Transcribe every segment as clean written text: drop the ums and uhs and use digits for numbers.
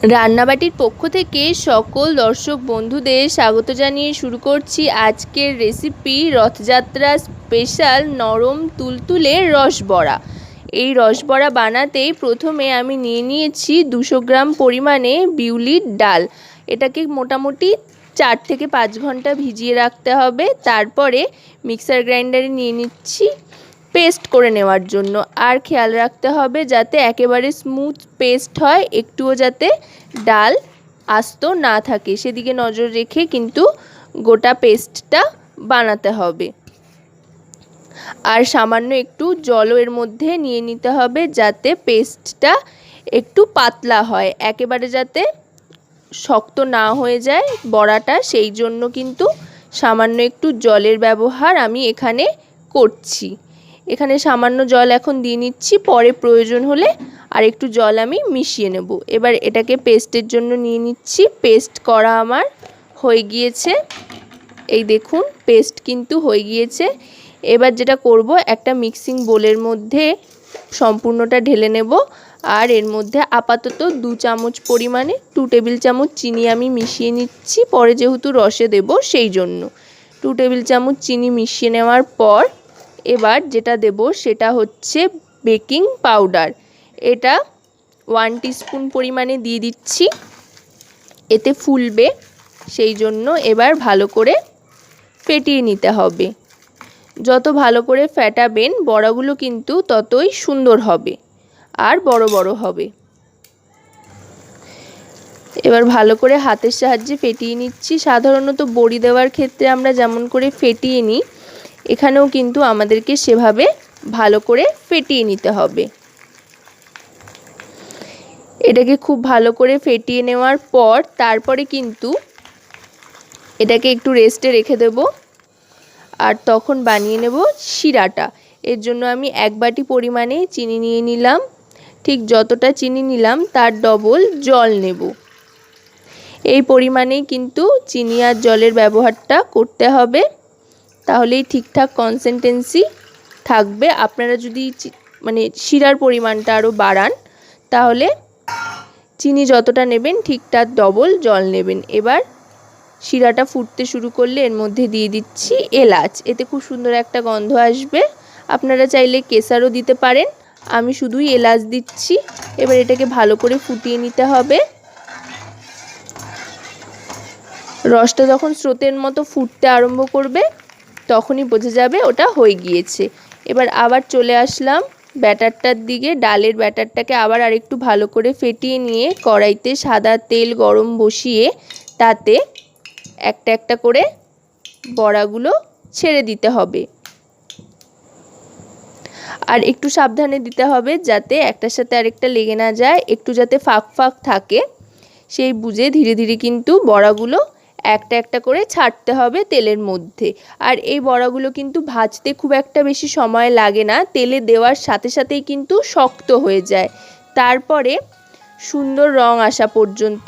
রান্নাবাটির পক্ষ থেকে সকল দর্শক বন্ধুদের স্বাগত জানিয়ে শুরু করছি আজকের রেসিপি রথযাত্রা স্পেশাল নরম তুলতুলে রসবরা। এই রসবরা বানাতেই প্রথমে আমি নিয়ে নিয়েছি 200 গ্রাম পরিমাণে বিউলির ডাল। এটাকে মোটামুটি 4 থেকে 5 ঘন্টা ভিজিয়ে রাখতে হবে। তারপরে মিক্সার গ্রাইন্ডারে নিয়ে নিচ্ছি পেস্ট করে নেওয়ার জন্য। আর খেয়াল রাখতে হবে যাতে একেবারে স্মুথ পেস্ট হয়, একটুও যাতে ডাল আস্ত না থাকে, সেদিকে নজর রেখে কিন্তু গোটা পেস্টটা বানাতে হবে। আর সামান্য একটু জলও এর মধ্যে নিয়ে নিতে হবে যাতে পেস্টটা একটু পাতলা হয়, একেবারে যাতে শক্ত না হয়ে যায় বড়াটা, সেই জন্য কিন্তু সামান্য একটু জলের ব্যবহার আমি এখানে করছি। এখানে সামান্য জল এখন দিয়ে নিচ্ছি, পরে প্রয়োজন হলে আর একটু জল আমি মিশিয়ে নেব। এবার এটাকে পেস্টের জন্য নিয়ে নিচ্ছি। পেস্ট করা আমার হয়ে গিয়েছে, এই দেখুন পেস্ট কিন্তু হয়ে গিয়েছে। এবার যেটা করব, একটা মিক্সিং বোলের মধ্যে সম্পূর্ণটা ঢেলে নেব। আর এর মধ্যে আপাতত 2 চামচ পরিমাণে 2 টেবিল চামচ চিনি আমি মিশিয়ে নিচ্ছি, পরে যেহেতু রসে দেব সেই জন্য। 2 টেবিল চামচ চিনি মিশিয়ে নেওয়ার পর এবার যেটা দেব সেটা হচ্ছে বেকিং পাউডার। এটা 1 টিস্পুন পরিমাণে দিয়ে দিচ্ছি, এতে ফুলবে সেই জন্য। এবার ভালো করে ফেটিয়ে নিতে হবে। যত ভালো করে ফেটাবেন বড়াগুলো কিন্তু ততই সুন্দর হবে আর বড় বড় হবে। এবার ভালো করে হাতের সাহায্যে ফেটিয়ে নিচ্ছি। সাধারণত বড়ি দেওয়ার ক্ষেত্রে আমরা যেমন করে ফেটিয়ে নিই, এখানেও কিন্তু আমাদেরকে সেভাবে ভালো করে ফেটিয়ে নিতে হবে। এটাকে খুব ভালো করে ফেটিয়ে নেওয়ার পর তারপরে কিন্তু এটাকে একটু রেস্টে রেখে দেব। আর তখন বানিয়ে নেব শিরাটা। এর জন্য আমি 1 বাটি পরিমাণে চিনি নিয়ে নিলাম। ঠিক যতটা চিনি নিলাম তার ডবল জল নেব। এই পরিমাণেই কিন্তু চিনি আর জলের ব্যবহারটা করতে হবে, তাহলেই ঠিকঠাক কনসিস্টেন্সি থাকবে। আপনারা যদি শিরার পরিমাণটা আরও বাড়ান তাহলে চিনি যতটা নেবেন ঠিক তার ডবল জল নেবেন। এবার শিরাটা ফুটতে শুরু করলে এর মধ্যে দিয়ে দিচ্ছি এলাচ, এতে খুব সুন্দর একটা গন্ধ আসবে। আপনারা চাইলে কেশরও দিতে পারেন, আমি শুধুই এলাচ দিচ্ছি। এবার এটাকে ভালো করে ফুটিয়ে নিতে হবে। রসটা যখন স্রোতের মতো ফুটতে আরম্ভ করবে তখনই বোঝা যাবে ওটা হয়ে গিয়েছে। এবার আবার চলে আসলাম ব্যাটারটার দিকে। ডালের ব্যাটারটাকে আবার আরেকটু ভালো করে ফেটিয়ে নিয়ে কড়াইতে সাদা তেল গরম বসিয়ে তাতে একটা একটা করে বড়াগুলো ছেড়ে দিতে হবে। আর একটু সাবধানে দিতে হবে যাতে একটার সাথে আরেকটা লেগে না যায়, একটু যাতে ফাঁক ফাঁক থাকে সেই বুঝে ধীরে ধীরে কিন্তু বড়াগুলো একটা একটা করে ছাড়তে হবে তেলের মধ্যে। আর এই বড়াগুলো কিন্তু ভাজতে খুব একটা বেশি সময় লাগে না, তেলে দেওয়ার সাথে সাথেই কিন্তু শক্ত হয়ে যায়। তারপরে সুন্দর রং আসা পর্যন্ত,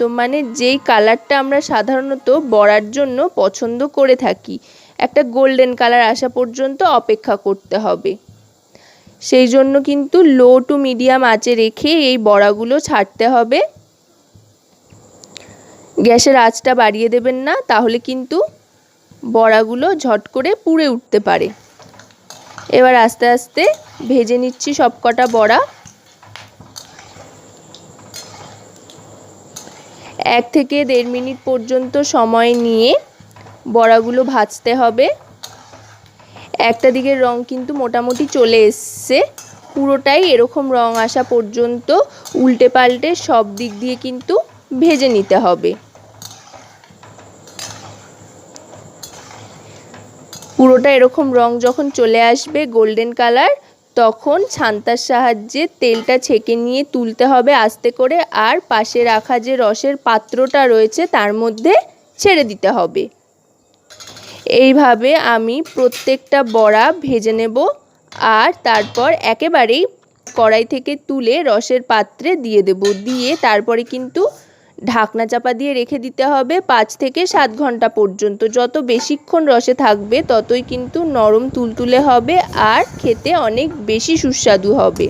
যেই কালারটা আমরা সাধারণত বড়ার জন্য পছন্দ করে থাকি, একটা গোল্ডেন কালার আসা পর্যন্ত অপেক্ষা করতে হবে। সেই জন্য কিন্তু লো টু মিডিয়াম আঁচে রেখে এই বড়াগুলো ছাড়তে হবে। গ্যাসের আঁচটা বাড়িয়ে দেবেন না, তাহলে কিন্তু বড়াগুলো ঝট করে পুড়ে উঠতে পারে। এবার আস্তে আস্তে ভেজে নিচ্ছি সবকটা বড়া। 1 থেকে 1.5 মিনিট পর্যন্ত সময় নিয়ে বড়াগুলো ভাজতে হবে। একটা দিকের রং কিন্তু মোটামুটি চলে এসছে, পুরোটাই এরকম রং আসা পর্যন্ত উল্টে পাল্টে সব দিক দিয়ে কিন্তু ভেজে নিতে হবে। পুরোটা এরকম রং যখন চলে আসবে গোল্ডেন কালার, তখন ছান্তার সাহায্যে তেলটা ছেঁকে নিয়ে তুলতে হবে আস্তে করে। আর পাশে রাখা যে রসের পাত্রটা রয়েছে তার মধ্যে ছেড়ে দিতে হবে। এইভাবে আমি প্রত্যেকটা বড়া ভেজে নেব। আর তারপর একেবারেই কড়াই থেকে তুলে রসের পাত্রে দিয়ে দেব। দিয়ে তারপরে কিন্তু ঢাকনা চাপা দিয়ে রেখে দিতে হবে 5 থেকে 7 ঘন্টা পর্যন্ত। যত বেশিক্ষণ রসে থাকবে ততই কিন্তু নরম তুলতুলে হবে আর খেতে অনেক বেশি সুস্বাদু হবে।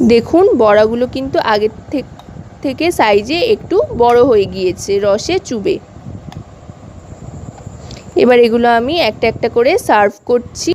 দেখুন বড়াগুলো কিন্তু আগের থেকে সাইজে একটু বড় হয়ে গিয়েছে রসে চুবে। এবার এগুলো আমি একটা একটা করে সার্ভ করছি।